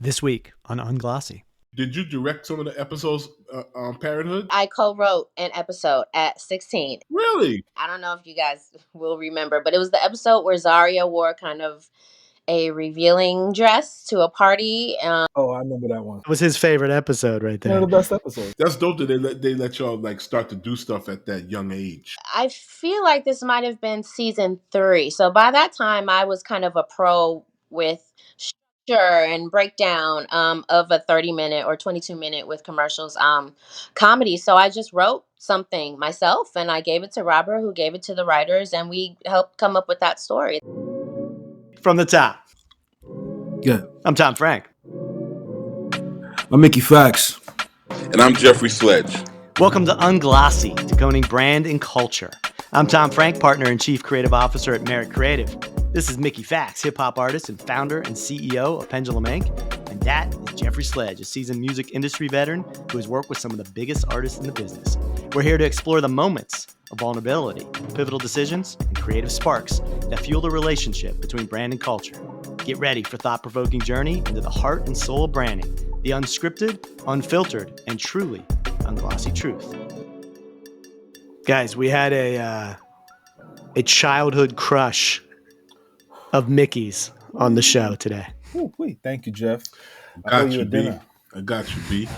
This week on Unglossy. Did you direct some of the episodes on Parenthood? I co-wrote an episode at 16. Really? I don't know if you guys will remember, but it was the episode where Zaria wore kind of a revealing dress to a party. Oh, I remember that one. It was his favorite episode right there. One of the best episodes. That's dope that they let y'all like start to do stuff at that young age. I feel like this might have been season 3. So by that time, I was kind of a pro with structure and breakdown of a 30-minute or 22-minute with commercials comedy. So I just wrote something myself and I gave it to Robert, who gave it to the writers, and we helped come up with that story. From the top. Yeah. I'm Tom Frank. I'm Mickey Factz. And I'm Jeffrey Sledge. Welcome to Unglossy, decoding brand and culture. I'm Tom Frank, partner and chief creative officer at Merit Creative. This is Mickey Factz, hip-hop artist and founder and CEO of Pendulum Inc. And that is Jeffrey Sledge, a seasoned music industry veteran who has worked with some of the biggest artists in the business. We're here to explore the moments of vulnerability, pivotal decisions, and creative sparks that fuel the relationship between brand and culture. Get ready for a thought-provoking journey into the heart and soul of branding, the unscripted, unfiltered, and truly unglossy truth. Guys, we had a childhood crush of Mickey's on the show today. Ooh, wait, thank you, Jeff. I got you, B.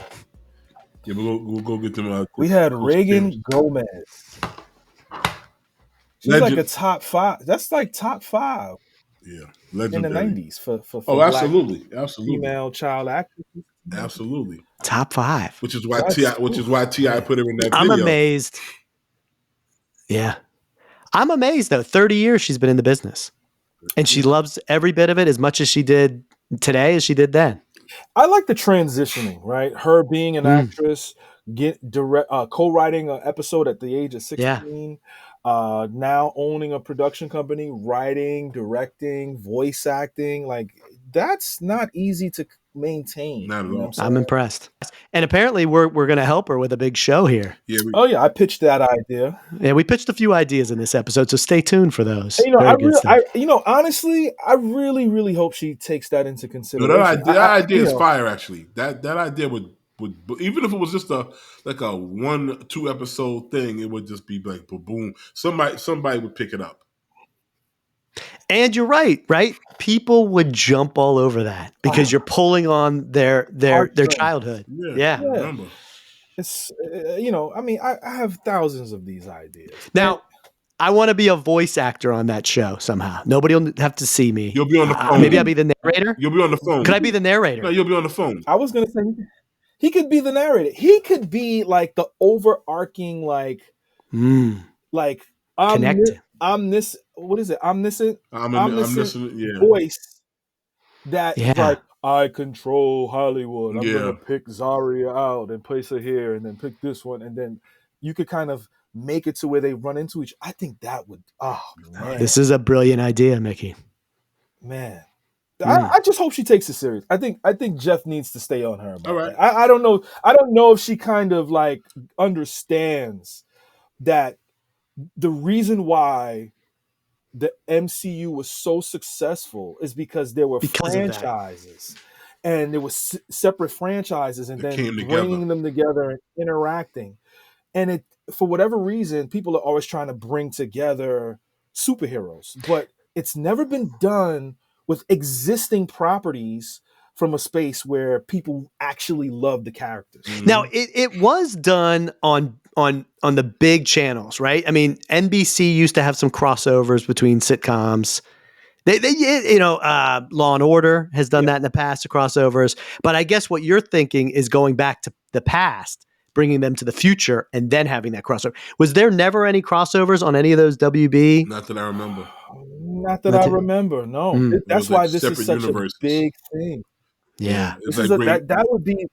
Yeah, we'll go get them. We had Reagan Gomez. She's like a top 5. That's like top 5. Yeah, legendary. In the 90s for absolutely, female child actors. Absolutely, top 5. Which is why T.I. put her in that video. I'm amazed. Yeah, I'm amazed though. 30 years she's been in the business, and she loves every bit of it as much as she did today as she did then. I like the transitioning, right? Her being an actress, co-writing an episode at the age of 16. Yeah. Now owning a production company, writing, directing, voice acting, like that's not easy to maintain. Not at all. I'm impressed. And apparently we're going to help her with a big show here. Yeah, I pitched that idea. Yeah, we pitched a few ideas in this episode, so stay tuned for those. Honestly, I really hope she takes that into consideration. That idea is fire, actually. That idea would even if it was just a 1-2 episode thing, it would just be like boom. Somebody would pick it up. And you're right? People would jump all over that because you're pulling on their childhood. Yeah. Remember. It's I have thousands of these ideas. Now, I want to be a voice actor on that show somehow. Nobody will have to see me. You'll be on the phone. Maybe I'll be the narrator. You'll be on the phone. Could I be the narrator? No, you'll be on the phone. I was gonna say he could be the narrator. He could be like the overarching connected. Omniscient yeah. voice that like, I control Hollywood. I'm gonna pick Zaria out and place her here, and then pick this one, and then you could kind of make it to where they run into each. I think that would. Oh man, this is a brilliant idea, Mickey. Man, I just hope she takes it serious. I think Jeff needs to stay on her about that. I don't know. I don't know if she kind of like understands that the reason why the MCU was so successful is because there were franchises, and there was separate franchises, and then bringing them together and interacting. And it, for whatever reason, people are always trying to bring together superheroes, but it's never been done with existing properties from a space where people actually love the characters. Now, it was done on the big channels, right? I mean, NBC used to have some crossovers between sitcoms. Law and Order has done that in the past, the crossovers. But I guess what you're thinking is going back to the past, bringing them to the future, and then having that crossover. Was there never any crossovers on any of those WB? Not that I remember. I remember. No, that's why this is such a big thing. Yeah, that would be.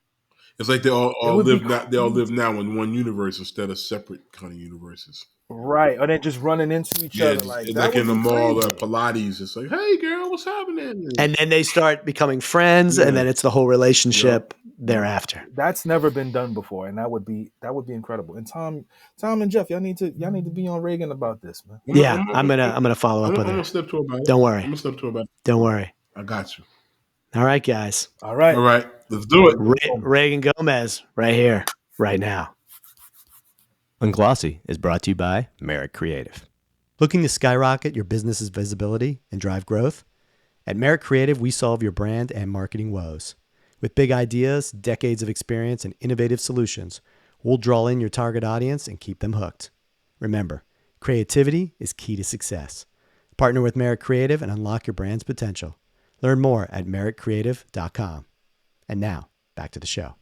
It's like they all live now in one universe instead of separate kind of universes. Right, or they're just running into each other like it's like in the mall or Pilates. It's like, hey girl, what's happening? And then they start becoming friends, and then it's the whole relationship thereafter. That's never been done before, and that would be incredible. And Tom and Jeff, y'all need to be on Reagan about this, man. I'm gonna follow up with her. I'm gonna step to her about it. Don't worry. I'm gonna step to her about it. Don't worry. I got you. All right, guys. All right. Let's do it. Reagan Gomez right here, right now. Unglossy is brought to you by Merit Creative. Looking to skyrocket your business's visibility and drive growth? At Merit Creative, we solve your brand and marketing woes. With big ideas, decades of experience, and innovative solutions, we'll draw in your target audience and keep them hooked. Remember, creativity is key to success. Partner with Merit Creative and unlock your brand's potential. Learn more at meritcreative.com. And now, back to the show.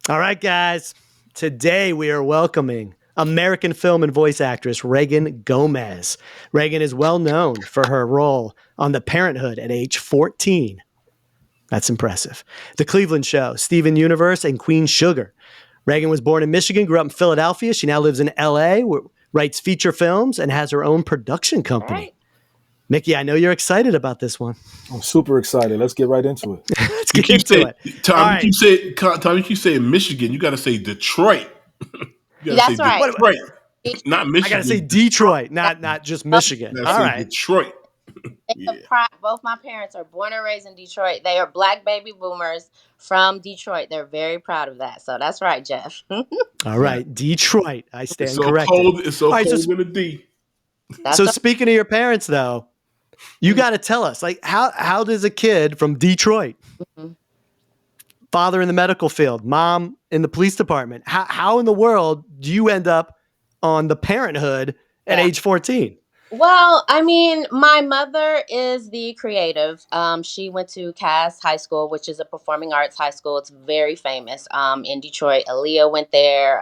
All right, guys. Today we are welcoming American film and voice actress Reagan Gomez. Reagan is well known for her role on The Parenthood at age 14. That's impressive. The Cleveland Show, Steven Universe, and Queen Sugar. Reagan was born in Michigan, grew up in Philadelphia. She now lives in LA, writes feature films, and has her own production company. Right. Mickey, I know you're excited about this one. I'm super excited. Let's get right into it. Let's get into it. Tom, you keep saying Michigan. You got to say Detroit. That's right. Detroit, not Michigan. I got to say Detroit, not just Michigan. All right. Detroit. Both my parents are born and raised in Detroit. They are Black baby boomers from Detroit. They're very proud of that. So that's right, Jeff. All right. Detroit. I stand corrected. It's so cold in the D. So speaking of your parents, though, you got to tell us, like, how does a kid from Detroit, father in the medical field, mom in the police department, how in the world do you end up on The Parenthood at age 14? Well, I mean, my mother is the creative. She went to Cass High School, which is a performing arts high school. It's very famous in Detroit. Aaliyah went there.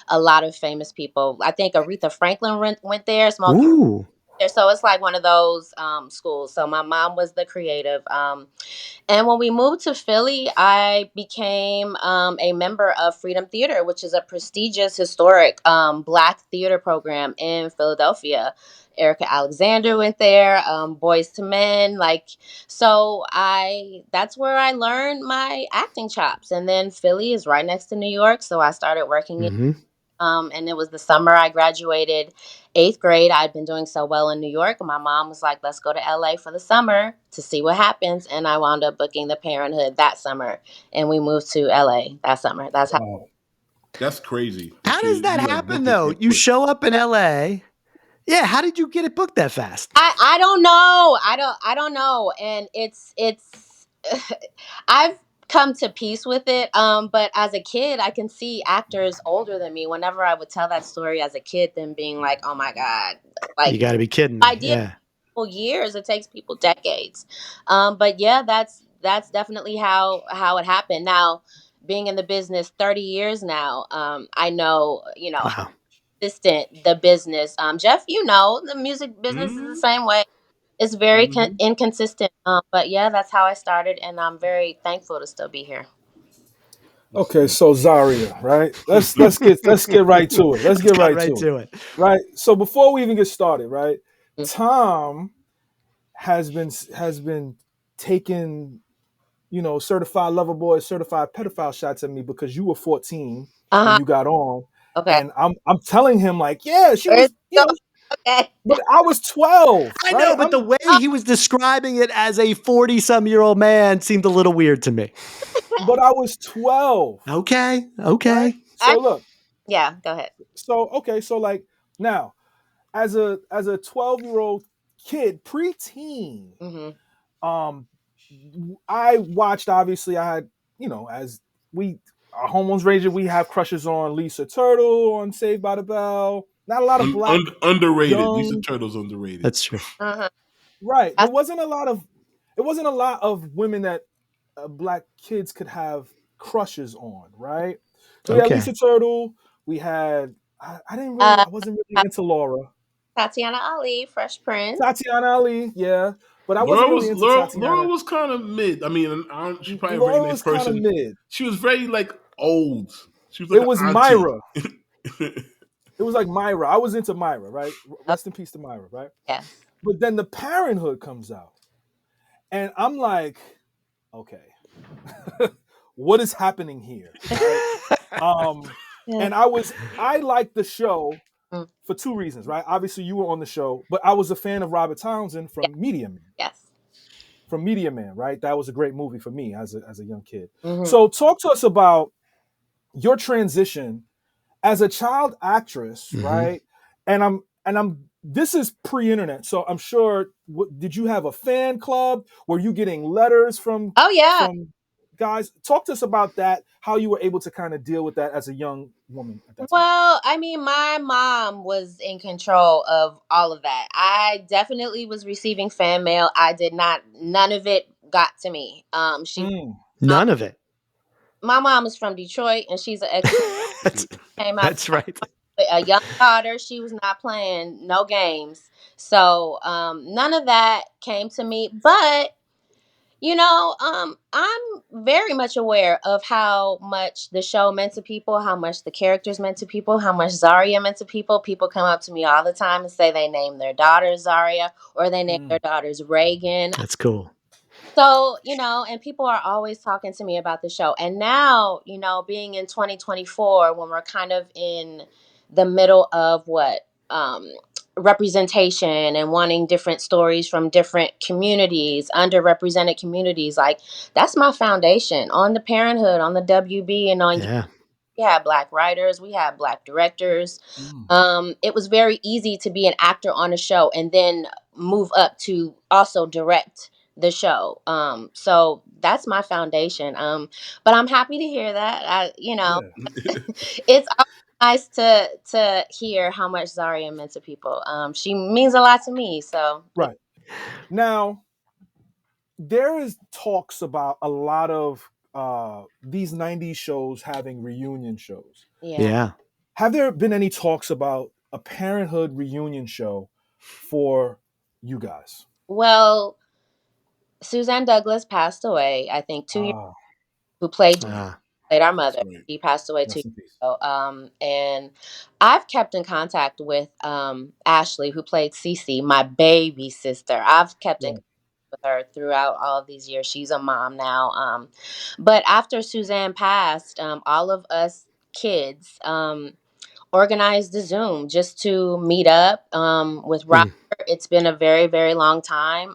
A lot of famous people. I think Aretha Franklin went there. Ooh. So it's like one of those schools. So my mom was the creative. And when we moved to Philly, I became a member of Freedom Theater, which is a prestigious, historic Black theater program in Philadelphia. Erica Alexander went there, Boys to Men. That's where I learned my acting chops. And then Philly is right next to New York. So I started working in and it was the summer I graduated 8th grade. I'd been doing so well in New York. And my mom was like, let's go to LA for the summer to see what happens. And I wound up booking The Parenthood that summer. And we moved to LA that summer. That's how. That's crazy. How does that happen, though? You show up in LA. Yeah. How did you get it booked that fast? I don't know. I don't know. And it's I've come to peace with it. But as a kid, I can see actors older than me. Whenever I would tell that story as a kid, them being like, "Oh my God!" Like, you got to be kidding me. I did years. It takes people decades. But yeah, that's definitely how it happened. Now, being in the business 30 years now, I know how consistent the business. Jeff, the music business is the same way. It's very inconsistent. But yeah, that's how I started, and I'm very thankful to still be here. Okay, so Zaria, right? Let's get right to it. Let's get right to it. Right. So before we even get started, right? Tom has been taking, certified lover boy, certified pedophile shots at me because you were 14 and you got on. Okay. And I'm telling him like, yeah, she was, okay. But I was 12. I know, but the way he was describing it as a 40-some-year-old man seemed a little weird to me. But I was 12. Okay. Right? So look. Yeah, go ahead. So like now, as a 12-year-old kid, preteen, I watched, obviously I had, as our hormones raging, we have crushes on Lisa Turtle, on Saved by the Bell. Not a lot of black underrated. Lisa Turtle's underrated. That's true. Right. It wasn't a lot of women that black kids could have crushes on, right? So we had Lisa Turtle. We had I wasn't really into Laura. Tatiana Ali, Fresh Prince. Tatiana Ali, yeah. But I wasn't really into Tatiana. Laura was kind of mid. I mean, she probably Laura very nice was person. Kind of mid. She was very old. She was like it was Myra. It was like Myra. I was into Myra, right? Rest in peace to Myra, right? Yeah. But then The Parenthood comes out. And I'm like, okay, what is happening here? Right? And I liked the show for two reasons, right? Obviously, you were on the show, but I was a fan of Robert Townsend from Media Man. Yes. from Media Man, right? That was a great movie for me as a young kid. Mm-hmm. So talk to us about your transition as a child actress, right? And I'm this is pre-internet, so I'm sure. Did you have a fan club? Were you getting letters from Oh yeah. guys? Talk to us about that. How you were able to kind of deal with that as a young woman at that time. Well, I mean, my mom was in control of all of that. I definitely was receiving fan mail. I did not. None of it got to me. None of it. My mom is from Detroit, and she's an ex. Came out. That's right. A young daughter. She was not playing no games. So none of that came to me. But I'm very much aware of how much the show meant to people, how much the characters meant to people, how much Zaria meant to people. People come up to me all the time and say they named their daughter Zaria or they named their daughters Reagan. That's cool. So, and people are always talking to me about the show. And now, being in 2024, when we're kind of in the middle of representation and wanting different stories from different communities, underrepresented communities, like that's my foundation on the Parenthood, on the WB, and on. Yeah. We have Black writers, we have Black directors. It was very easy to be an actor on a show and then move up to also direct the show. So that's my foundation. But I'm happy to hear that. It's nice to hear how much Zaria meant to people. She means a lot to me. So right now, there is talks about a lot of these 90s shows having reunion shows. Yeah. Have there been any talks about a Parenthood reunion show for you guys? Well, Suzanne Douglas passed away, I think 2 years ago, who played our mother. Right. She passed away 2 years ago. And I've kept in contact with Ashley, who played Cece, my baby sister. I've kept in contact with her throughout all of these years. She's a mom now. But after Suzanne passed, all of us kids organized the Zoom just to meet up with Robert. It's been a very, very long time.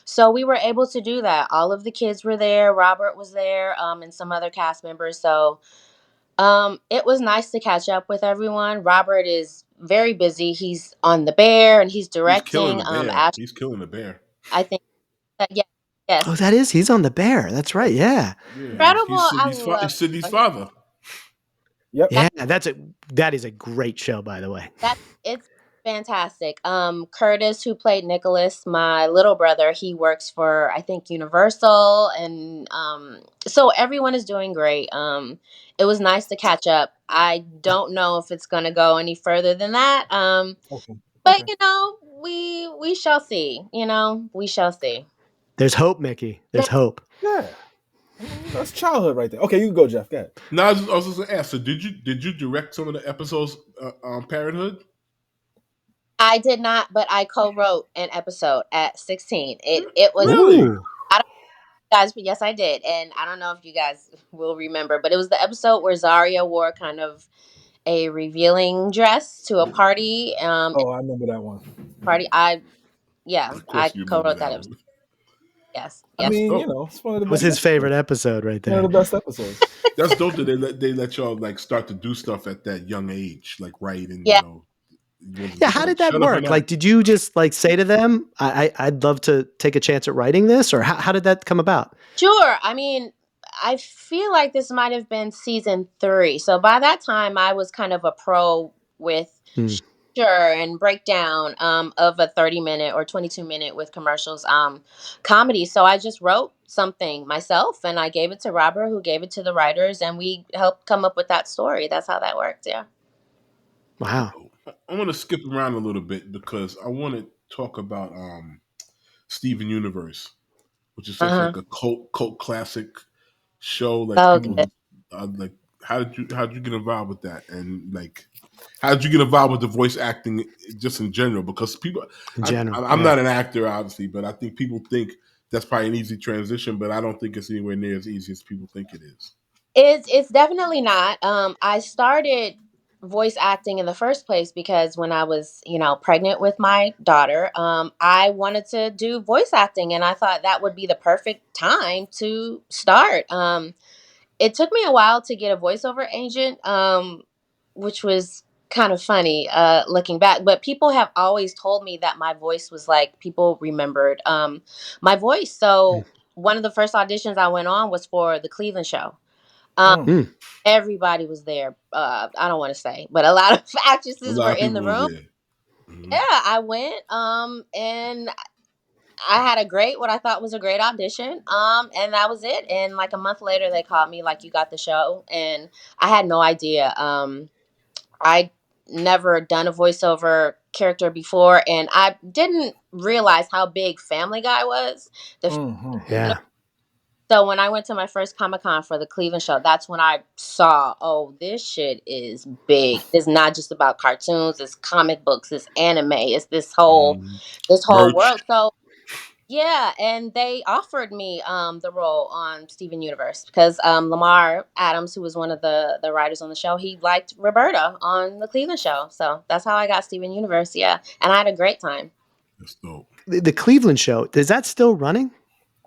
So we were able to do that. All of the kids were there. Robert was there, and some other cast members. So it was nice to catch up with everyone. Robert is very busy. He's on The Bear and he's directing. He's killing the bear. I think that, yes. Oh, that is. He's on The Bear. That's right. Yeah. Incredible. He's Sydney's father. Yep. Yeah, that is a great show, by the way. It's fantastic. Curtis, who played Nicholas, my little brother, he works for I think Universal, and so everyone is doing great. It was nice to catch up. I don't know if it's gonna go any further than that. But we shall see. We shall see. There's hope, Mickey. There's hope. Yeah. That's childhood right there. Okay, you can go, Jeff. Go ahead. No, I was just gonna ask. So, did you direct some of the episodes on Parenthood? I did not, but I co-wrote an episode at 16. It was really. I don't guys, but yes, I did, and I don't know if you guys will remember, but it was the episode where Zaria wore kind of a revealing dress to a party. I remember that one. I co-wrote that episode. Yes. I mean, it's one of the was his favorite episode right there. One of the best episodes. That's dope that they let y'all like start to do stuff at that young age, like write and Yeah, how did that work? Like, did you just like say to them, I'd love to take a chance at writing this, or how did that come about? Sure. I mean, I feel like this might have been season 3. So by that time, I was kind of a pro with and breakdown of a 30-minute or 22-minute with commercials comedy. So I just wrote something myself and I gave it to Robert, who gave it to the writers, and we helped come up with that story. That's how that worked. Yeah. Wow. I want to skip around a little bit because I want to talk about Steven Universe, which is such like a cult classic show. Like people, like how did you get involved with that, and like how did you get involved with the voice acting just in general? Because people, I'm not an actor, obviously, but I think people think that's probably an easy transition, but I don't think it's anywhere near as easy as people think it is. It's definitely not. I started voice acting in the first place because when I was, pregnant with my daughter, I wanted to do voice acting, and I thought that would be the perfect time to start. It took me a while to get a voiceover agent, which was kind of funny looking back. But people have always told me that my voice was like people remembered my voice. So one of the first auditions I went on was for the Cleveland show. Everybody was there. I don't want to say, but a lot of A actresses lot were of in people the were room. there. Mm-hmm. Yeah, I went. And I had what I thought was a great audition. And that was it. And like a month later, they called me like, "You got the show," and I had no idea. I never done a voiceover character before, and I didn't realize how big Family Guy was. Yeah. So when I went to my first Comic-Con for the Cleveland show, that's when I saw, oh, this shit is big. It's not just about cartoons, it's comic books, it's anime, it's this whole Merch. world. So yeah, and they offered me the role on Steven Universe because Lamar Adams, who was one of the writers on the show, he liked Roberta on the Cleveland show. So that's how I got Steven Universe. Yeah, and I had a great time. That's dope. The Cleveland show, is that still running?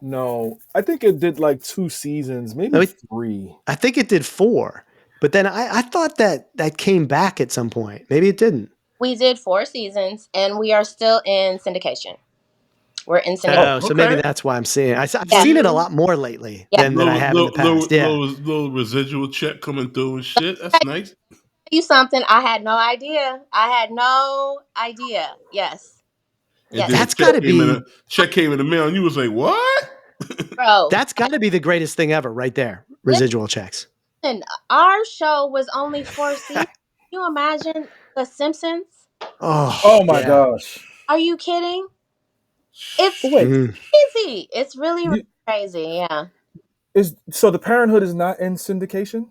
No, I think it did like 2 seasons, maybe 3. I think it did 4, but then I thought that came back at some point. Maybe it didn't. We did 4 seasons, and we are still in syndication. We're in syndication. Oh, so maybe that's why I'm seeing it. I've seen it a lot more lately than I have in the past. Little residual check coming through and shit. That's nice. You something I had no idea. Yes. And yes. That's got to be check came in the mail, and you was like, "What?" Bro, that's got to be the greatest thing ever, right there. Residual checks. And our show was only 4 seasons. Can you imagine The Simpsons? Oh my gosh! Are you kidding? It's crazy. It's really crazy. Yeah. So the Parenthood is not in syndication?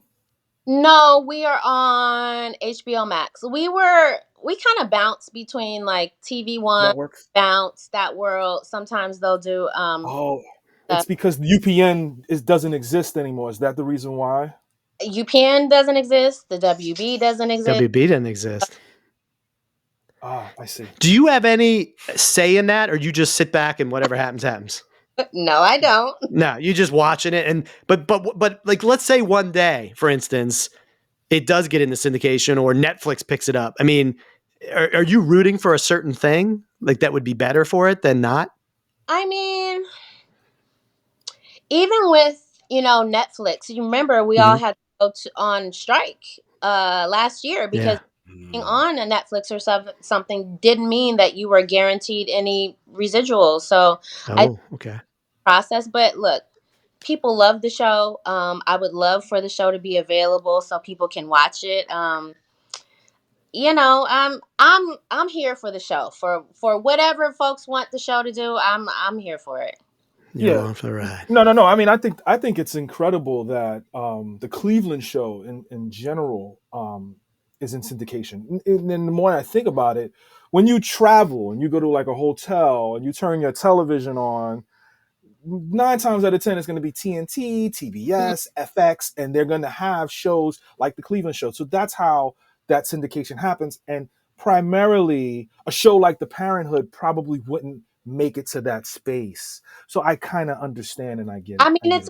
No, we are on HBO Max. We kind of bounce between like TV One, networks, Bounce, That World. Sometimes they'll do. It's because the UPN doesn't exist anymore. Is that the reason why? UPN doesn't exist. The WB doesn't exist. WB doesn't exist. Ah, I see. Do you have any say in that, or you just sit back and whatever happens, happens? No, I don't. No, you just watching it, but like, let's say one day, for instance, it does get into syndication or Netflix picks it up. I mean, are you rooting for a certain thing like that would be better for it than not? I mean, even with Netflix, you remember we all had to go on strike last year because being on a Netflix or something didn't mean that you were guaranteed any residuals. So process. But look, people love the show. I would love for the show to be available so people can watch it. I'm here for the show for whatever folks want the show to do. I'm here for it. Yeah, for right. No. I mean, I think it's incredible that the Cleveland show in general is in syndication. And then the more I think about it, when you travel and you go to like a hotel and you turn your television on, 9 times out of 10 it's going to be TNT, TBS, FX, and they're going to have shows like the Cleveland show. So that's how that syndication happens. And primarily, a show like The Parenthood probably wouldn't make it to that space. So I kind of understand and I get it. I mean,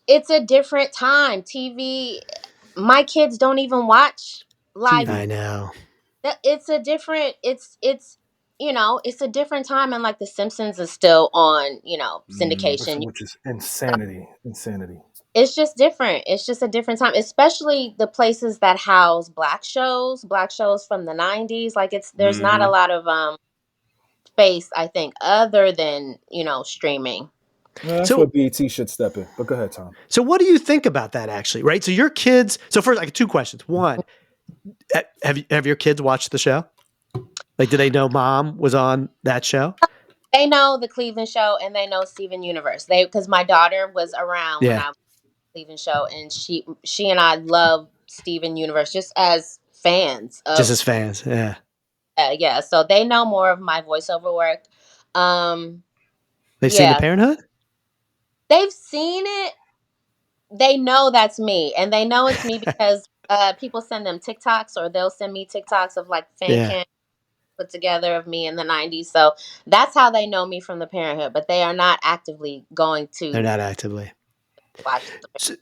it's a different time. TV, my kids don't even watch live. I know. It's a different. It's a different time, and like The Simpsons is still on, syndication, which is insanity. It's just different. It's just a different time, especially the places that house black shows from the 90s. Like there's not a lot of space, I think, other than streaming. Yeah, that's what BET should step in. But go ahead, Tom. So what do you think about that, actually? Right. So your kids. So first, like 2 questions. One, have your kids watched the show? Like, do they know Mom was on that show? They know the Cleveland show and they know Steven Universe. Because my daughter was around when I was on the Cleveland show, and she and I love Steven Universe just as fans. Yeah. Yeah, so they know more of my voiceover work. They've seen The Parenthood? They've seen it. They know that's me, and they know it's me because people send them TikToks, or they'll send me TikToks of like fan cam put together of me in the 90s. So that's how they know me from the Parenthood, but they are not actively going to. They're not actively. Watch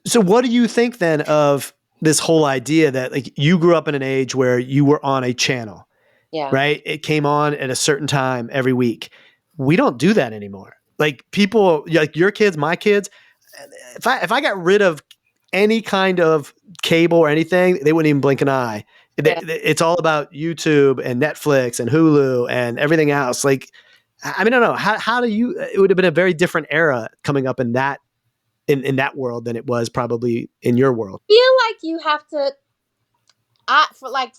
so what do you think then of this whole idea that like you grew up in an age where you were on a channel, right? It came on at a certain time every week. We don't do that anymore. Like people, like your kids, my kids, if I got rid of any kind of cable or anything, they wouldn't even blink an eye. It's all about YouTube and Netflix and Hulu and everything else. Like, I mean, I don't know. How do you, it would have been a very different era coming up in that, in that world than it was probably in your world. I feel like you have to,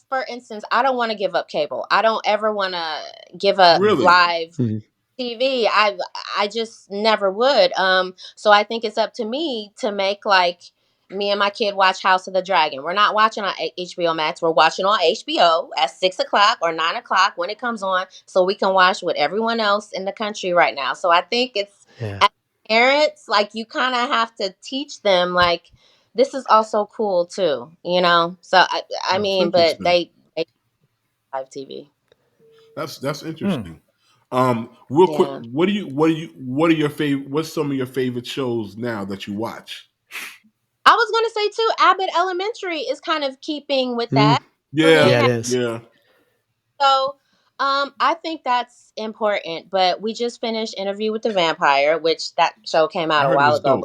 for instance, I don't want to give up cable. I don't ever want to give up live TV. I just never would. So I think it's up to me to make like me and my kid watch House of the Dragon. We're not watching on HBO Max. We're watching on HBO at 6:00 or 9:00 when it comes on, so we can watch with everyone else in the country right now. So I think it's as parents, like you kind of have to teach them like this is also cool too, you know. So I mean, but they live TV. That's interesting. Real quick, what are your favorite? What's some of your favorite shows now that you watch? I was going to say too, Abbott Elementary is kind of keeping with that. Yeah, it is. Yeah. So, I think that's important. But we just finished Interview with the Vampire, which that show came out a while ago.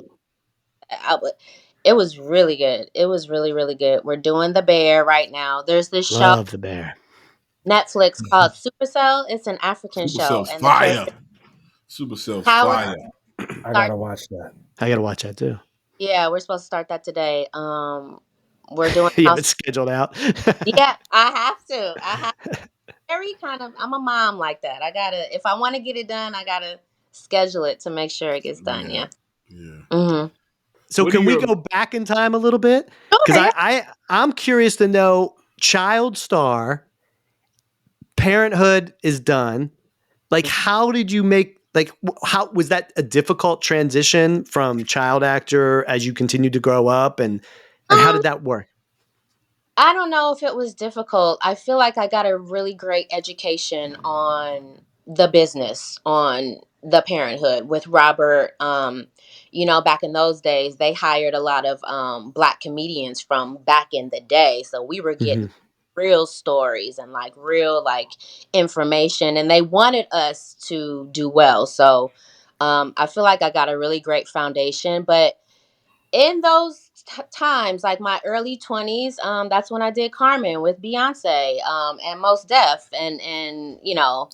It was really good. It was really, really good. We're doing The Bear right now. There's this show. Love The Bear. Netflix called Supercell. It's an African show. And fire. Supercell's fire. I gotta watch that. I gotta watch that too. Yeah, we're supposed to start that today. We're doing. You have it scheduled out. Yeah, I have to. Very kind of. I'm a mom like that. I gotta. If I want to get it done, I gotta schedule it to make sure it gets done. Yeah. Mm-hmm. So can we go back in time a little bit? Because I'm curious to know. Child star. Parenthood is done. Like, how did you make? Like, how was that a difficult transition from child actor as you continued to grow up, and how did that work? I don't know if it was difficult. I feel like I got a really great education on the business, on the Parenthood with Robert. You know, back in those days, they hired a lot of Black comedians from back in the day, so we were getting real stories and like real like information, and they wanted us to do well. So I feel like I got a really great foundation. But in those times, like my early 20s, that's when I did Carmen with Beyonce, and Mos Def, and you know,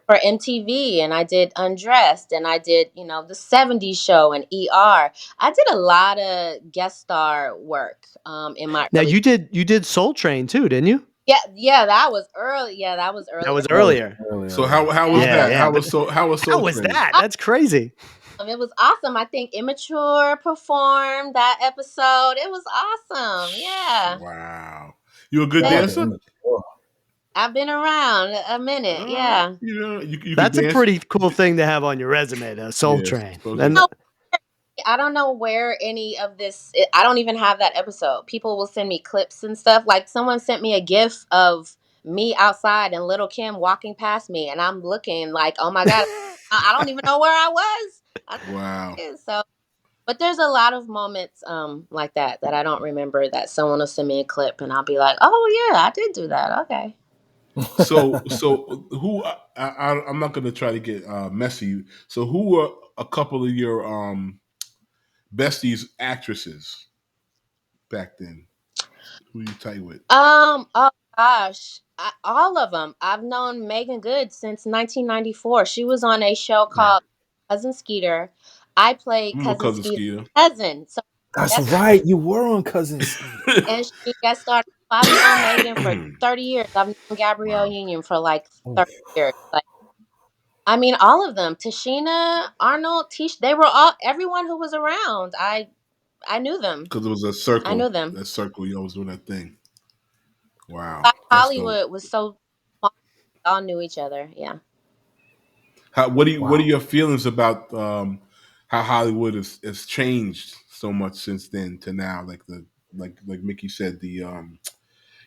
for MTV, and I did Undressed, and I did, you know, the 70s show and ER. I did a lot of guest star work in my you did Soul Train too, didn't you? Yeah, that was early. Yeah, that was early. That was earlier. So how was that? How was Soul Train? That? That's crazy. It was awesome. I think Immature performed that episode. It was awesome. Yeah. Wow. You a good dancer? I've been around a minute. Yeah. You know, you that's a pretty cool thing to have on your resume, though. Soul Train. I don't know where any of this. I don't even have that episode. People will send me clips and stuff. Like someone sent me a GIF of me outside and Little Kim walking past me, and I'm looking like, oh my God, I don't even know where I was. Wow. So, but there's a lot of moments like that I don't remember, that someone will send me a clip and I'll be like, oh yeah, I did do that. Okay. So who I'm not going to try to get messy. So who were a couple of your besties actresses back then? Who you tight with? Oh gosh, all of them. I've known Megan Good since 1994. She was on a show called Cousin Skeeter. I played Cousin Skeeter's cousin. So that's right. You were on Cousin Skeeter. And she got started on Megan for 30 years. I've known Gabrielle Union for like 30 years. Like, I mean, all of them. Tashina, Arnold, Tish, they were all, everyone who was around. I knew them. Because it was a circle. I knew them. That circle, you always doing that thing. Wow. Hollywood was so fun. We all knew each other. Yeah. What are your feelings about how Hollywood has changed so much since then to now? Like the like Mickey said, the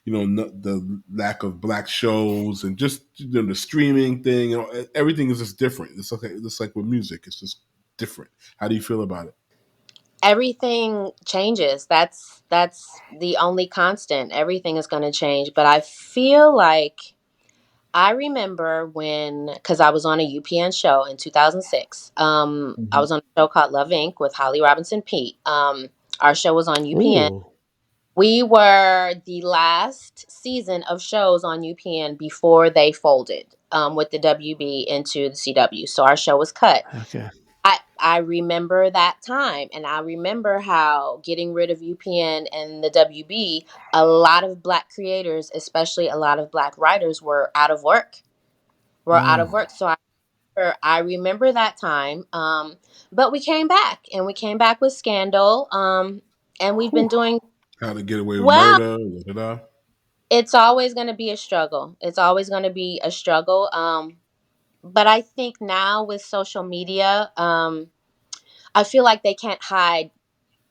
the lack of black shows and just the streaming thing. Everything is just different. It's okay. It's like with music. It's just different. How do you feel about it? Everything changes. That's the only constant. Everything is going to change. But I feel like I remember when, because I was on a UPN show in 2006. I was on a show called Love Inc. with Holly Robinson Pete. Our show was on UPN. Ooh. We were the last season of shows on UPN before they folded with the WB into the CW. So our show was cut. Okay. I remember that time, and I remember how getting rid of UPN and the WB, a lot of black creators, especially a lot of black writers, were out of work. So I remember that time. But we came back, and we came back with Scandal. And we've been doing How to Get Away with well. Murder. It's always going to be a struggle. It's always going to be a struggle. But I think now with social media, I feel like they can't hide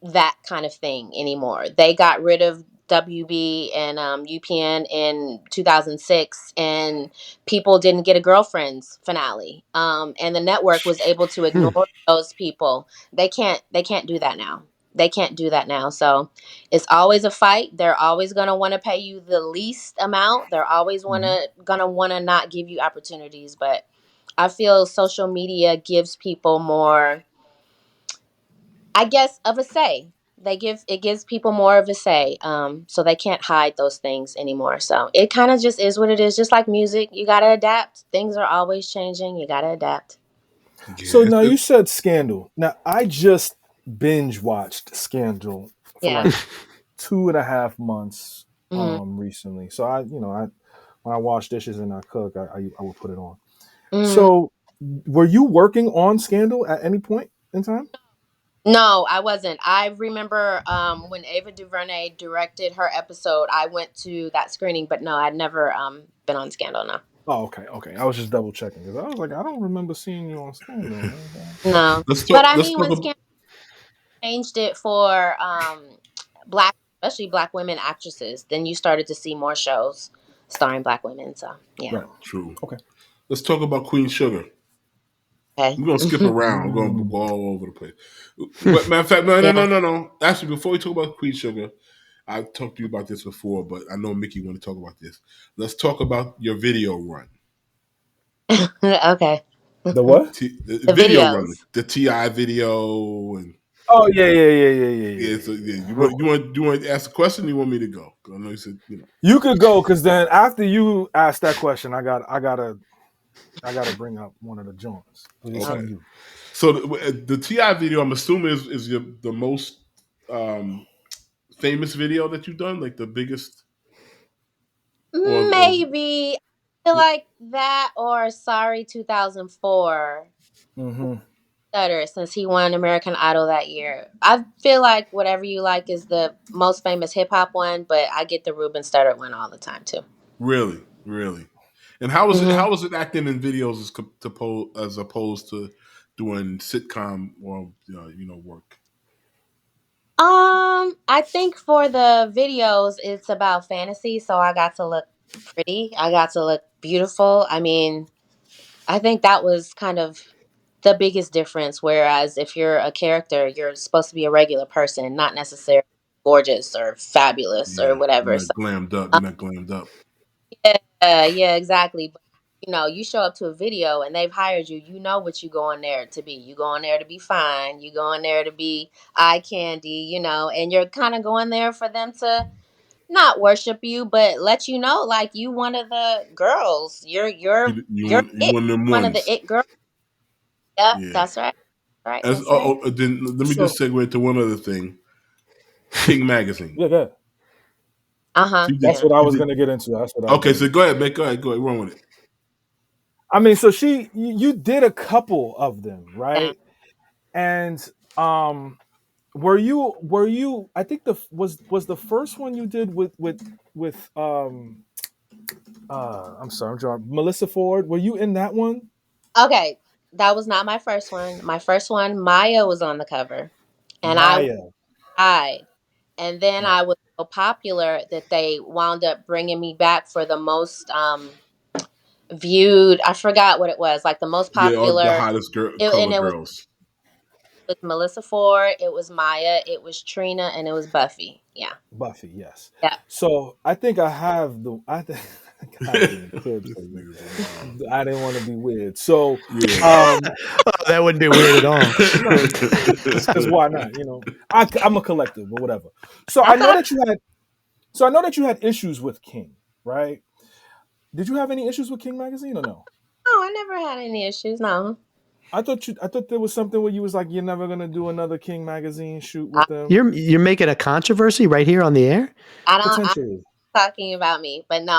that kind of thing anymore. They got rid of WB and UPN in 2006, and people didn't get a Girlfriends finale. And the network was able to ignore those people. They can't do that now. They can't do that now. So it's always a fight. They're always gonna want to pay you the least amount. They're always gonna wanna not give you opportunities. But I feel social media gives people more, I guess, of a say. It gives people more of a say, so they can't hide those things anymore. So it kind of just is what it is. Just like music, you gotta adapt. Things are always changing. You gotta adapt. Yeah, So now you said Scandal. Now I just binge watched Scandal for Yeah. like 2.5 months Mm-hmm. recently. So when I wash dishes and I cook, I will put it on. Mm-hmm. So were you working on Scandal at any point in time? No, I wasn't. I remember when Ava DuVernay directed her episode, I went to that screening, but no, I'd never been on Scandal. No. Oh, okay. I was just double checking because I was like, I don't remember seeing you on Scandal. No. let's But talk. I Let's mean, talk. when Scandal changed it for black, especially black women actresses, then you started to see more shows starring black women. So yeah. Right. True. Okay. Let's talk about Queen Sugar. Okay. We're gonna skip around. We're gonna go all over the place. But matter of fact, no. Yeah. Actually, before we talk about Queen Sugar, I've talked to you about this before, but I know Mickey want to talk about this. Let's talk about your video run. Okay. The what? The The video run, videos. the Ti video, and Oh yeah. So you want to ask a question? Or you want me to go? I know you said You could go because then after you ask that question, I gotta bring up one of the joints. It's on Okay. you. So the Ti video, I'm assuming is the most famous video that you've done, like the biggest, or Maybe I feel like that or Sorry 2004. Mm-hmm. Stutter, since he won American Idol that year. I feel like Whatever You Like is the most famous hip hop one, but I get the Ruben Studdard one all the time too. really. And how was it? Mm-hmm. How was it acting in videos as opposed to doing sitcom or work? I think for the videos, it's about fantasy, so I got to look pretty. I got to look beautiful. I mean, I think that was kind of the biggest difference. Whereas if you're a character, you're supposed to be a regular person, not necessarily gorgeous or fabulous or Yeah, whatever. So, You're not glammed up. yeah, exactly. But you show up to a video and they've hired you. You know what you going there to be. You going there to be fine. You going there to be eye candy. And you're kind of going there for them to not worship you, but let you know, like, you one of the girls. You're You it. one of them One of the ones. it girls. Yep, Yeah. that's right. Right, that's right. Then let me So just segue to one other thing. King Magazine. yeah. She did. That's Yeah. what I was gonna get into. Okay, so go ahead, Go ahead. Run with it. I mean, so you did a couple of them, Yeah. right? And were you? I think was the first one you did with I'm sorry, I'm drawing Melissa Ford. Were you in that one? Okay, that was not my first one. My first one, Maya was on the cover, and I Maya. cried. And then I was so popular that they wound up bringing me back for the most viewed. I forgot what it was, like the most Yeah, all the popular. hottest And cover it girls. was Melissa Ford, it was Maya, it was Trina, and it was Buffy. Yeah. Buffy, yes. Yeah. So I think I have the I think I have it in the crib This somewhere. nigga's wild. I didn't want to be weird. So Yeah. That wouldn't be weird at all. no, because why not? You know, I'm a collector, but whatever. So I That's know all right. that you had. So I know that you had issues with King, right? Did you have any issues with King magazine or no? No, I never had any issues. No. I thought there was something where you was like, you're never gonna do another King magazine shoot with them. You're making a controversy right here on the air? I'm Potentially. talking about me, but no,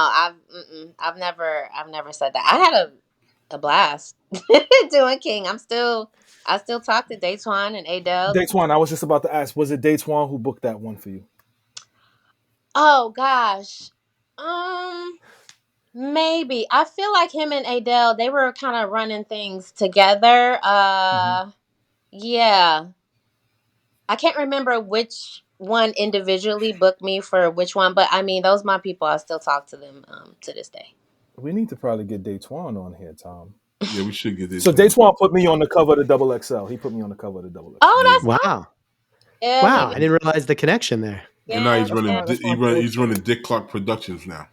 I've never said that. I had a blast doing King. I still talk to Daytwan and Adele. Datewan, I was just about to ask, was it Datewan who booked that one for you? Oh gosh. Um Maybe. I feel like him and Adele, they were kind of running things together. Mm-hmm. Yeah. I can't remember which one individually booked me for which one, but I mean, those my people. I still talk to them to this day. We need to probably get Datewan on here, Tom. Yeah, we should get this So one. Datewan put me on the cover of the Double XL. He put me on the cover of the Double XL. Oh, Yeah. Wow. yeah, Wow. he I didn't realize the connection there. And now yeah, he's running. yeah. He's running Dick Clark Productions now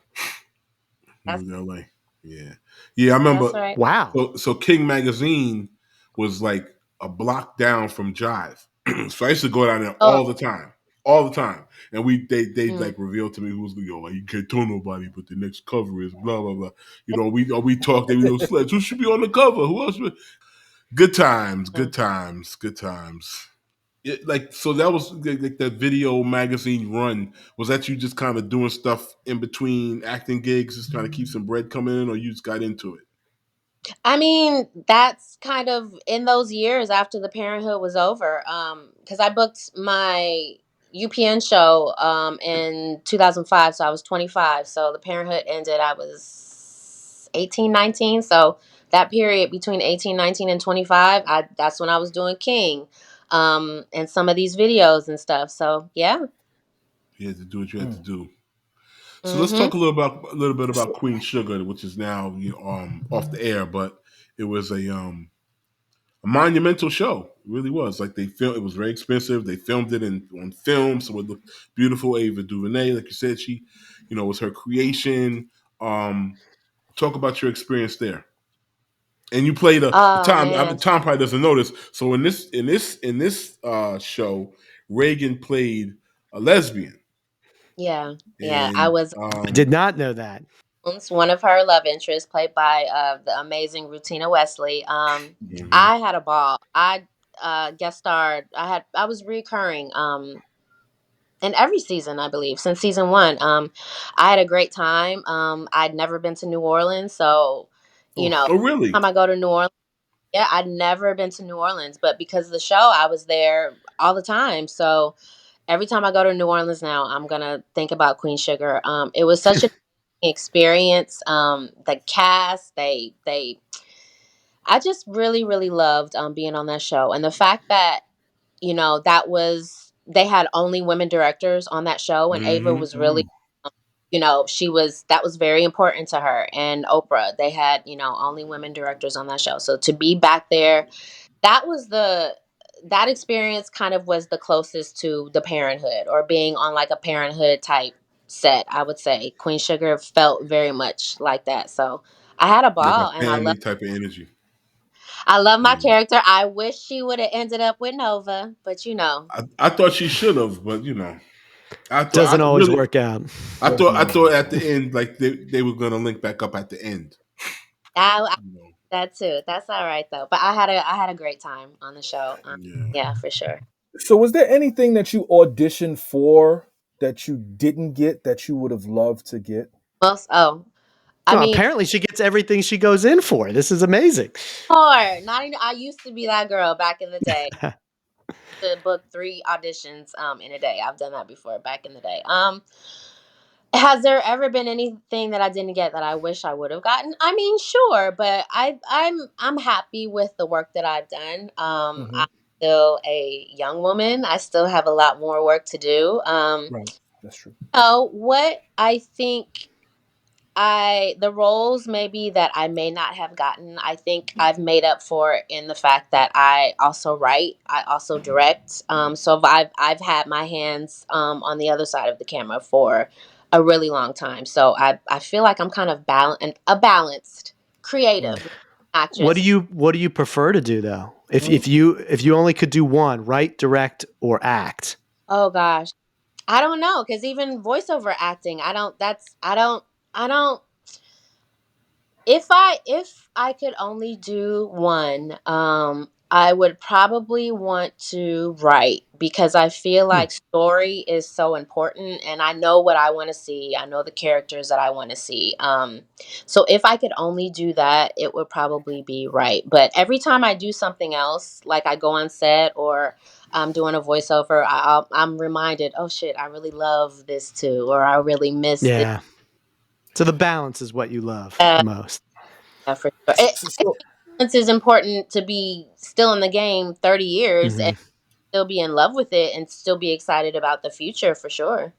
That's in L.A. Yeah, yeah. I remember. that's right. Wow. So King Magazine was like a block down from Jive, so I used to go down there Oh, all the time. And they mm. like revealed to me who was like you can't tell nobody, but the next cover is blah blah blah. You know, we talked. They Sledge, who should be on the cover? Who else? Good times, good times, good times. Like so that was like that video magazine run. Was that you just kind of doing stuff in between acting gigs, just trying to keep some bread coming in, or you just got into it? I mean, that's kind of in those years after the Parenthood was over. Because I booked my UPN show in 2005, so I was 25. So the Parenthood ended, I was 18, 19. So that period between 18, 19, and 25, that's when I was doing King, and some of these videos and stuff. So yeah. You had to do what you had to do. So let's Mm-hmm. talk a little bit about Queen Sugar, which is now off the air, but it was a monumental show. It really was. Like it was very expensive. They filmed it on film, so it looked beautiful. Ava DuVernay, like you said, she, was her creation. Talk about your experience there. And you played Oh Tom. man. Tom probably doesn't know this. So in this show, Reagan played a lesbian, Yeah. Yeah. I and was I did not know that. one of her love interests, played by the amazing Rutina Wesley. mhm. I had a ball. I guest starred. I was recurring in every season, I believe, since season one. I had a great time. I'd never been to New Orleans, so Oh really? time I go to New Orleans, yeah, I'd never been to New Orleans, but because of the show, I was there all the time. So every time I go to New Orleans now, I'm gonna think about Queen Sugar. It was such an experience. The cast, I just really, really loved being on that show, and the fact that they had only women directors on that show, and Ava was really, that was very important to her, and Oprah. They had only women directors on that show, so to be back there, that was that experience kind of was the closest to the Parenthood, or being on like a Parenthood type set. I would say Queen Sugar felt very much like that. So I had a Like a ball, and family type of energy. I love my Yeah. character. I wish she would have ended up with Nova, but I thought she should have, but I thought Doesn't I always really work out. I thought at the end like they were gonna link back up at the end. I You know. that too. That's all right though. But I had a great time on the show. Yeah. Yeah, for sure. So was there anything that you auditioned for that you didn't get that you would have loved to get? I Well, mean, apparently she gets everything she goes in for. This is amazing. or not even. I used to be that girl back in the day. To book 3 auditions in a day. I've done that before back in the day. Has there ever been anything that I didn't get that I wish I would have gotten? I mean, sure, but I'm happy with the work that I've done. Mm-hmm. still a young woman. I still have a lot more work to do. Right. That's true. What I think the roles maybe that I may not have gotten, I think I've made up for in the fact that I also write, I also direct. So I've had my hands on the other side of the camera for a really long time. So I feel like I'm kind of balanced creative Right. actress. What do you prefer to do though? If Mm. if you only could do one, write, direct, or act. Oh gosh, I don't know, because even voiceover acting, I don't. If I could only do one, I would probably want to write, because I feel Hmm. like story is so important, and I know what I want to see. I know the characters that I want to see. So if I could only do that, it would probably be right. But every time I do something else, like I go on set or I'm doing a voiceover, I'm reminded, oh shit, I really love this too, or I really miss this. Yeah. So the balance is what you love Uh, the most. Yeah, for sure. So, Balance is important to be still in the game 30 years Hmm. and still be in love with it and still be excited about the future for sure.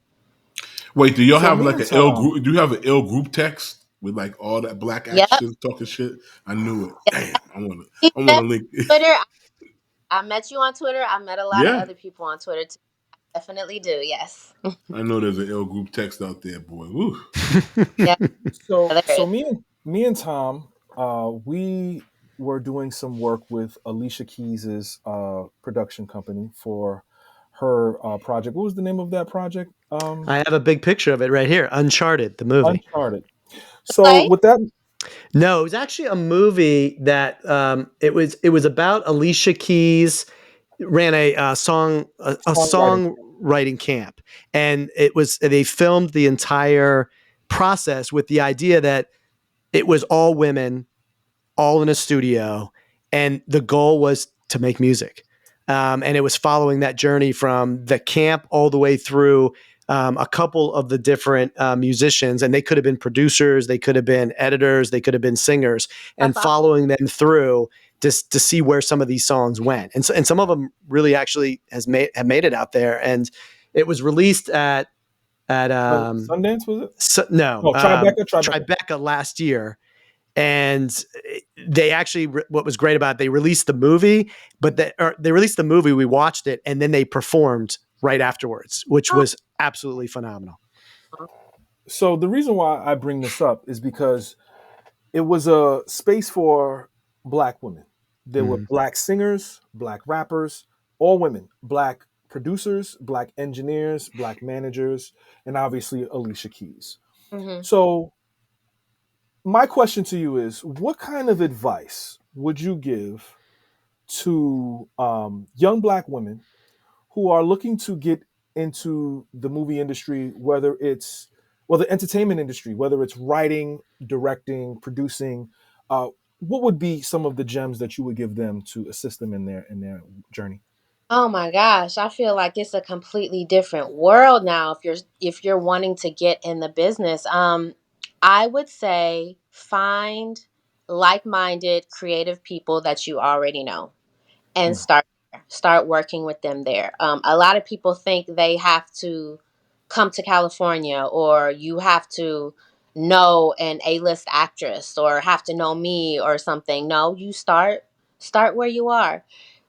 Wait, do y'all so have me like and an ill Tom. group? Do you have an ill group text with like all that black Yep. action talking shit? I knew it. Yep. Damn, You I want met to link. Twitter. I met you on Twitter. I met a lot of Yeah, other people on Twitter too. Definitely do. Yes. I know there's an ill group text out there, boy. Woo. Yeah. There So is. me and Tom, we were doing some work with Alicia Keys's production company for her project. What was the name of that project? I have a big picture of it right here. Uncharted, the movie. Uncharted. So Play? with that, No, it was actually a movie that it was about Alicia Keys ran a songwriting. songwriting camp, and they filmed the entire process with the idea that it was all women, all in a studio, and the goal was to make music. And it was following that journey from the camp all the way through a couple of the different musicians, and they could have been producers, they could have been editors, they could have been singers, and That's awesome. following them through to see where some of these songs went. And some of them really actually have made it out there. And it was released at Sundance was it? no, No, Tribeca. Tribeca last year. And they actually, what was great about it, they released the movie, but they released the movie, we watched it, and then they performed right afterwards, which was absolutely phenomenal. So the reason why I bring this up is because it was a space for black women. There were black singers, black rappers, all women, black producers, black engineers, black managers, and obviously Alicia Keys. Hmm. So my question to you is, what kind of advice would you give to young black women who are looking to get into the movie industry, whether it's the entertainment industry, whether it's writing, directing, producing? Uh, what would be some of the gems that you would give them to assist them in their journey? Oh my gosh, I feel like it's a completely different world now if you're wanting to get in the business. I would say find like-minded creative people that you already know and Mm, start working with them there. A lot of people think they have to come to California, or you have to know an A-list actress or have to know me or something. No, you start where you are.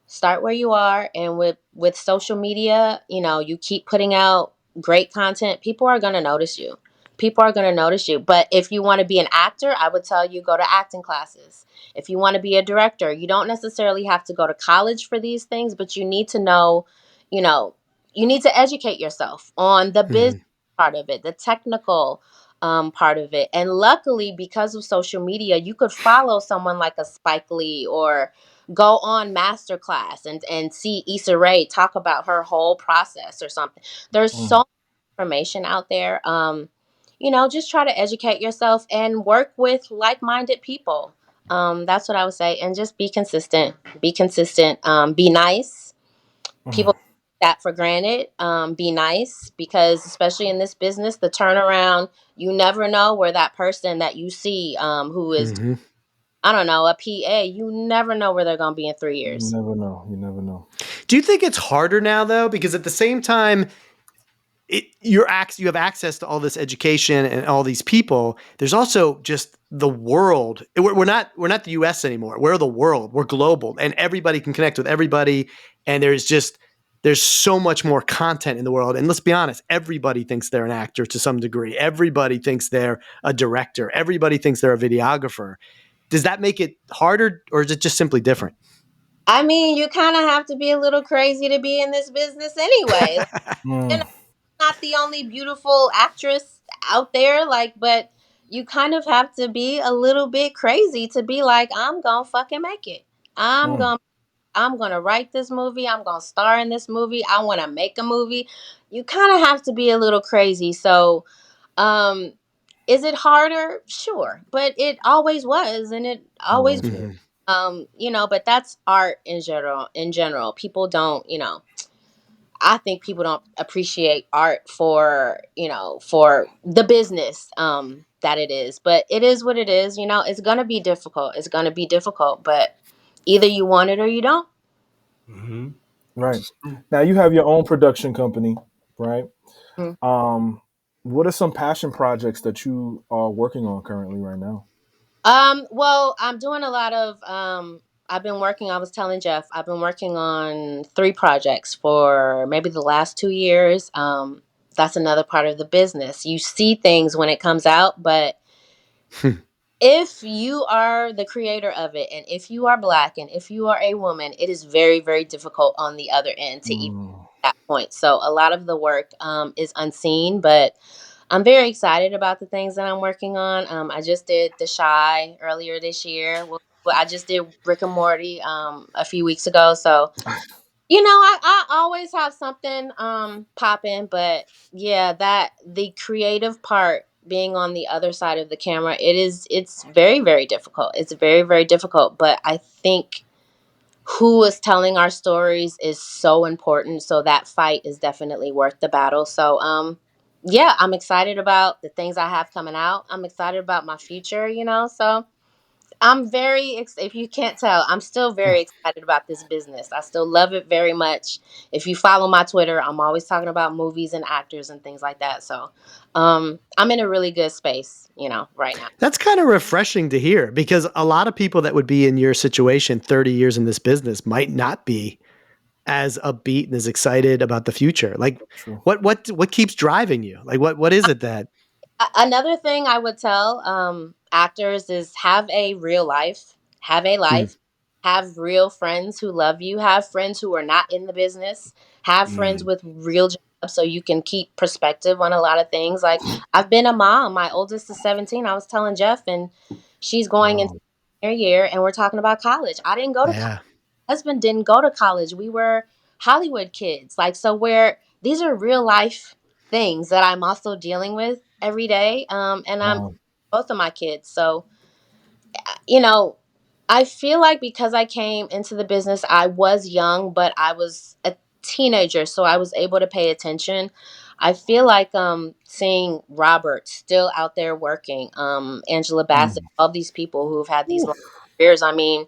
Start where you are, and with social media, you keep putting out great content. People are going to notice you. People are going to notice you. But if you want to be an actor, I would tell you go to acting classes. If you want to be a director, you don't necessarily have to go to college for these things, but you need to know, you know, you need to educate yourself on the business Mhm. part of it, the technical part of it. And luckily, because of social media, you could follow someone like a Spike Lee, or go on masterclass and see Issa Rae talk about her whole process or something. There's so mm, much information out there. Just try to educate yourself and work with like-minded people. That's what I would say. And just be consistent. Be consistent. Be nice. mm, People take that for granted. Be nice, because especially in this business, the turnaround, you never know where that person that you see who is Mhm. I don't know, a PA, you never know where they're going to be in 3 years. You never know. You never know. Do you think it's harder now though? Because at the same time, you have access to all this education and all these people. There's also just the world. We're not the US anymore. We're the world. We're global, and everybody can connect with everybody. And there's so much more content in the world. And let's be honest, everybody thinks they're an actor to some degree. Everybody thinks they're a director. Everybody thinks they're a videographer. Does that make it harder, or is it just simply different? I mean, you kind of have to be a little crazy to be in this business anyway. You know, not the only beautiful actress out there, but you kind of have to be a little bit crazy to be like, I'm gonna fucking make it. I'm gonna write this movie. I'm gonna star in this movie. I want to make a movie. You kind of have to be a little crazy. So, is it harder? Sure, but it always was, and it always, but that's art in general. In general, people don't, I think people don't appreciate art for the business that it is. But it is what it is. It's gonna be difficult. It's gonna be difficult, but either you want it or you don't. Mm-hmm. Right. Now you have your own production company, right? Mm-hmm. What are some passion projects that you are working on currently right now? Well, I'm doing a lot of I was telling Jeff, I've been working on 3 projects for maybe the last 2 years. That's another part of the business. You see things when it comes out, but if you are the creator of it, and if you are Black, and if you are a woman, it is very, very difficult on the other end to even that point. So a lot of the work is unseen, but I'm very excited about the things that I'm working on. I just did The Shy earlier this year. Well, I just did Rick and Morty a few weeks ago. So, I always have something popping. But yeah, that the creative part, being on the other side of the camera, it's very, very difficult. It's very, very difficult. But I think who is telling our stories is so important. So that fight is definitely worth the battle. So, yeah, I'm excited about the things I have coming out. I'm excited about my future, so I'm if you can't tell, I'm still very excited about this business. I still love it very much. If you follow my Twitter, I'm always talking about movies and actors and things like that. So, I'm in a really good space, right now. That's kind of refreshing to hear, because a lot of people that would be in your situation 30 years in this business might not be as upbeat and as excited about the future. Like, what keeps driving you? Like, what is it that? Another thing I would tell actors is have a real life, have a life, have real friends who love you, have friends who are not in the business, have friends with real jobs so you can keep perspective on a lot of things. Like, I've been a mom. My oldest is 17. I was telling Jeff, and she's going into her year, and we're talking about college. I didn't go to college. My husband didn't go to college. We were Hollywood kids. These are real life things that I'm also dealing with every day. And I'm both of my kids. So, I feel like because I came into the business, I was young, but I was a teenager, so I was able to pay attention. I feel like seeing Robert still out there working, Angela Bassett, all these people who've had these long careers. I mean,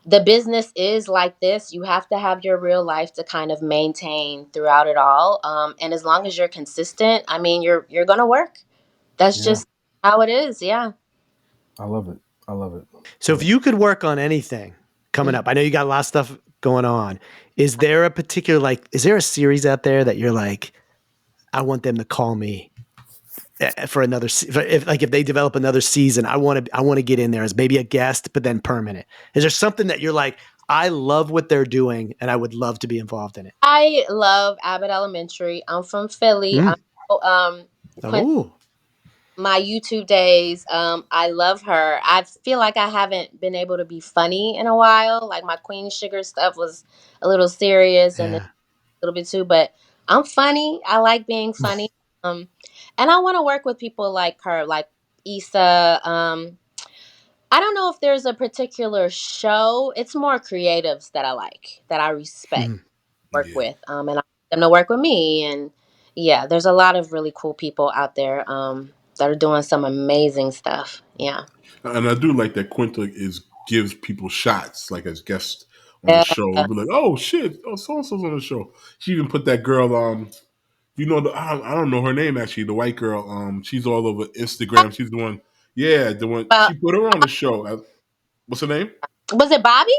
the business is like this. You have to have your real life to kind of maintain throughout it all. And as long as you're consistent, I mean, you're gonna work. That's just how it is. Yeah. I love it. I love it. So if you could work on anything coming up, I know you got a lot of stuff going on. Is there a particular, is there a series out there that you're like, I want them to call me for another, if they develop another season, I want to get in there as maybe a guest, but then permanent. Is there something that you're like, I love what they're doing and I would love to be involved in it? I love Abbott Elementary. I'm from Philly. My YouTube days. I love her. I feel like I haven't been able to be funny in a while. Like, my Queen Sugar stuff was a little serious and a little bit too, but I'm funny. I like being funny. And I want to work with people like her, like Issa. I don't know if there's a particular show. It's more creatives that I like, that I respect, work with. And I want them to work with me. And yeah, there's a lot of really cool people out there that are doing some amazing stuff. Yeah. And I do like that Quinta gives people shots, like as guests on the show. We'll be like, oh shit, oh so and so's on the show. She even put that girl I don't know her name actually, the white girl. She's all over Instagram. She's the one. Yeah, the one. She put her on the show. What's her name? Was it Bobby?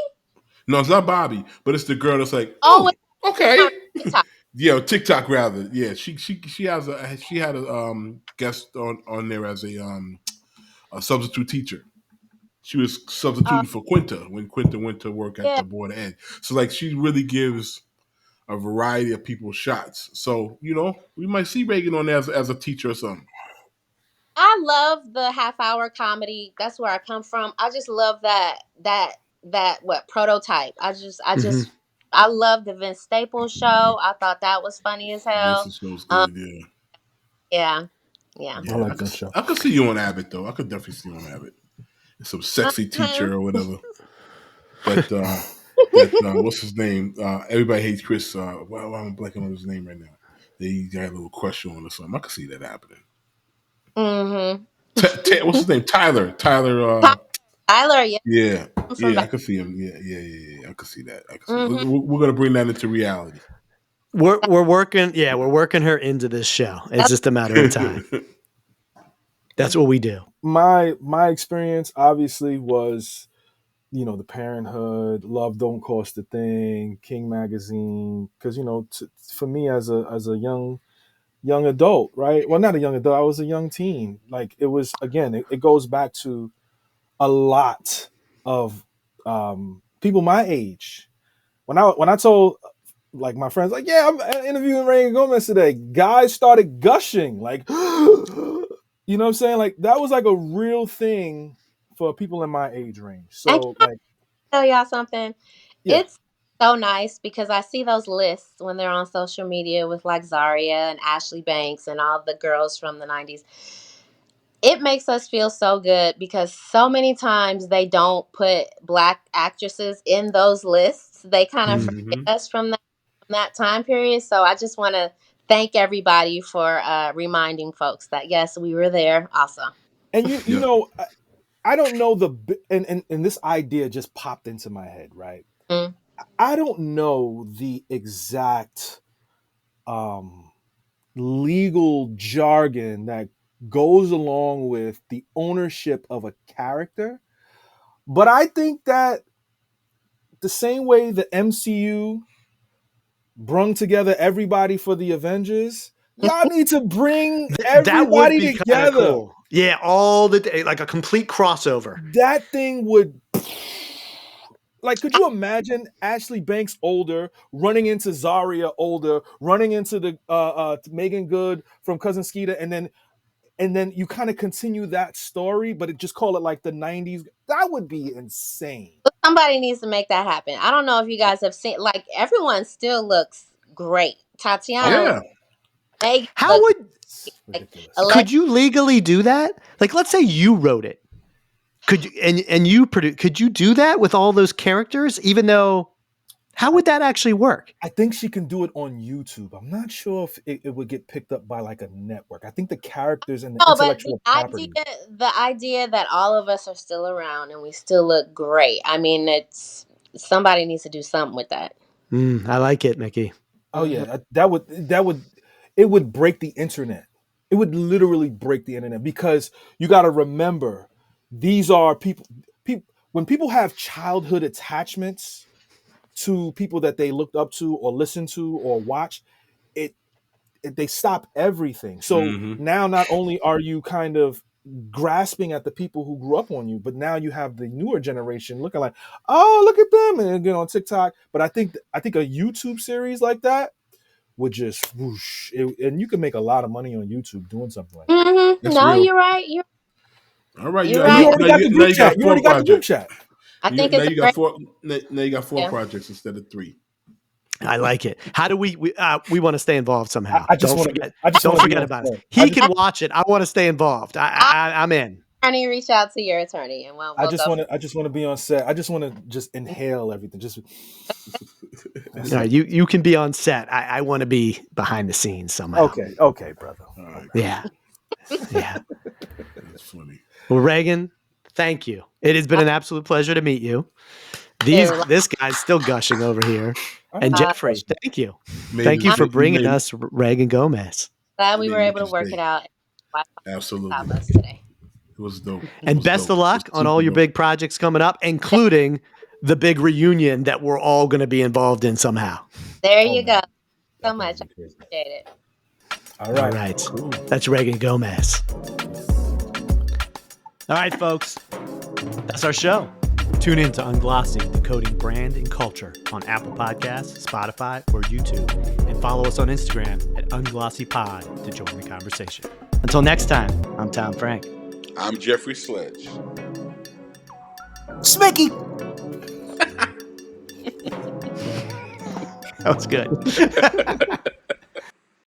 No, it's not Bobby, but it's the girl that's like, Oh, okay. TikTok. Yeah, TikTok rather. Yeah, she had a guest on there as a substitute teacher. She was substituting for Quinta when Quinta went to work at the Board of Ed. So like she really gives a variety of people shots. So, we might see Reagan on there as a teacher or something. I love the half-hour comedy. That's where I come from. I just love that prototype. I love the Vince Staples show. I thought that was funny as hell. Vince show's good, yeah. I like that show. I could see you on Abbott though. I could definitely see you on Abbott. Some sexy teacher or whatever. But what's his name? Everybody hates Chris. I'm blanking on his name right now. They got a little crush on or something. I could see that happening. Mm-hmm. What's his name? Tyler. Tyler, yeah. Yeah, I could see him. Yeah. I could see that. We're gonna bring that into reality. We're working. Yeah, we're working her into this show. It's just a matter of time. That's what we do. My experience obviously was, the Parenthood, Love Don't Cost a Thing, King Magazine, because for me as a young adult, right? Well, not a young adult. I was a young teen. Like it was again. It goes back to a lot of people my age. When I told like my friends, like, yeah, I'm interviewing Reagan Gomez today, guys started gushing, like. You know what I'm saying? Like that was like a real thing for people in my age range. So like, tell y'all something. Yeah. It's so nice because I see those lists when they're on social media with like Zaria and Ashley Banks and all the girls from the 90s. It makes us feel so good because so many times they don't put Black actresses in those lists. They kind of forget us from that time period. So I just want to thank everybody for reminding folks that yes, we were there also. And you know, I don't know and this idea just popped into my head, right? I don't know the exact legal jargon that goes along with the ownership of a character, but I think that the same way the MCU brung together everybody for the Avengers, y'all need to bring everybody together. Cool. Yeah, all the day, like a complete crossover. That thing would, like, could you imagine Ashley Banks older, running into Zaria older, running into the Megan Good from Cousin Skeeter, and then you kind of continue that story, but just call it like the 90s. That would be insane. Somebody needs to make that happen. I don't know if you guys have seen, like, everyone still looks great. Tatiana. Megan could you legally do that? Like, let's say you wrote it. Could you and you could you do that with all those characters, even though how would that actually work? I think she can do it on YouTube. I'm not sure if it would get picked up by like a network. I think the characters and the intellectual property. The idea that all of us are still around and we still look great. I mean, somebody needs to do something with that. I like it, Mickey. Oh yeah, it would break the internet. It would literally break the internet because you got to remember, these are people. When people have childhood attachments to people that they looked up to or listened to or watch, they stop everything. So now not only are you kind of grasping at the people who grew up on you, but now you have the newer generation looking like, oh, look at them, and on TikTok. But I think a YouTube series like that would just whoosh, and you can make a lot of money on YouTube doing something like that. No, real. You're right. All right, you already got the group chat. You already got the group chat. I think now you got four. Now you got four projects instead of 3. I like it. How do we want to stay involved somehow? Don't forget about it. He can watch it. I want to stay involved. I'm in. Attorney, reach out to your attorney, and we'll I just want to be on set. I just want to just inhale everything. Just no, you can be on set. I want to be behind the scenes somehow. Okay, brother. All right. Yeah. That's funny. Well, Reagan, thank you. It has been an absolute pleasure to meet you. This guy's still gushing over here. And Jeffrey, thank you. Thank you for bringing us Reagan Gomez. Glad we were able to work it out. Absolutely. Today. It was dope. And best of luck on all your big projects coming up, including the big reunion that we're all going to be involved in somehow. There you go. So much. I appreciate it. All right. Cool. That's Reagan Gomez. All right, folks. That's our show. Tune in to Unglossy, Decoding Brand and Culture on Apple Podcasts, Spotify, or YouTube. And follow us on Instagram at UnglossyPod to join the conversation. Until next time, I'm Tom Frank. I'm Jeffrey Sledge. Smicky! That was good.